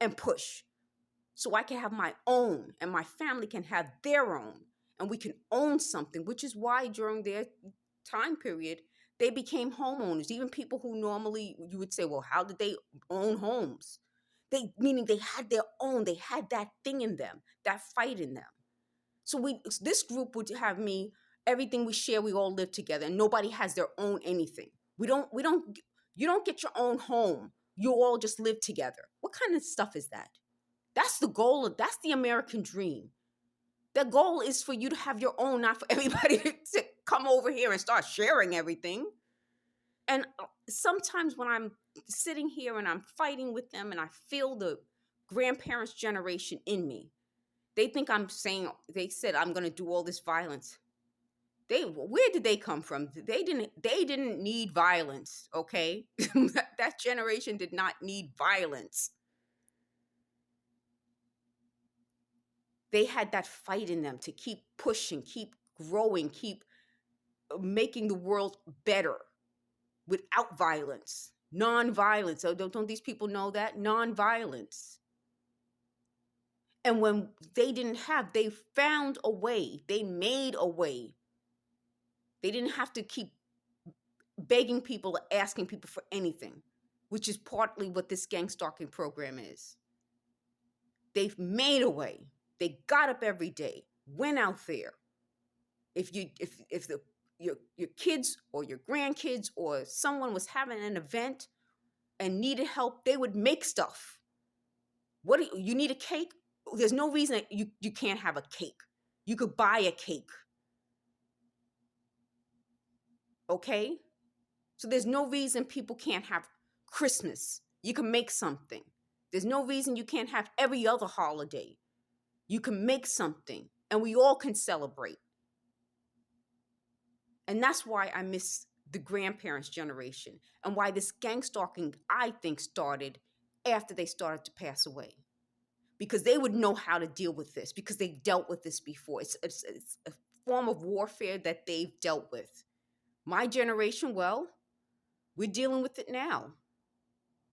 and push. So I can have my own and my family can have their own and we can own something, which is why during their time period, they became homeowners. Even people who normally you would say, well, how did they own homes? Meaning they had their own, they had that thing in them, that fight in them. So this group would have me, everything we share, we all live together and nobody has their own anything. You don't get your own home. You all just live together. What kind of stuff is that? That's the goal. That's the American dream. The goal is for you to have your own, not for everybody to come over here and start sharing everything. And sometimes when I'm sitting here and I'm fighting with them and I feel the grandparents' generation in me, they think they said I'm going to do all this violence. Where did they come from? They didn't need violence, okay? That generation did not need violence. They had that fight in them to keep pushing, keep growing, keep making the world better without violence, non-violence. So don't these people know that? Non-violence. And when they they found a way, they made a way. They didn't have to keep begging people or asking people for anything, which is partly what this gangstalking program is. They've made a way. They got up every day, went out there. If your kids or your grandkids or someone was having an event and needed help, they would make stuff. You need a cake? There's no reason you can't have a cake. You could buy a cake. Okay? So there's no reason people can't have Christmas. You can make something. There's no reason you can't have every other holiday. You can make something and we all can celebrate. And that's why I miss the grandparents' generation and why this gangstalking, I think, started after they started to pass away. Because they would know how to deal with this because they've dealt with this before. It's a form of warfare that they've dealt with. My generation, well, we're dealing with it now.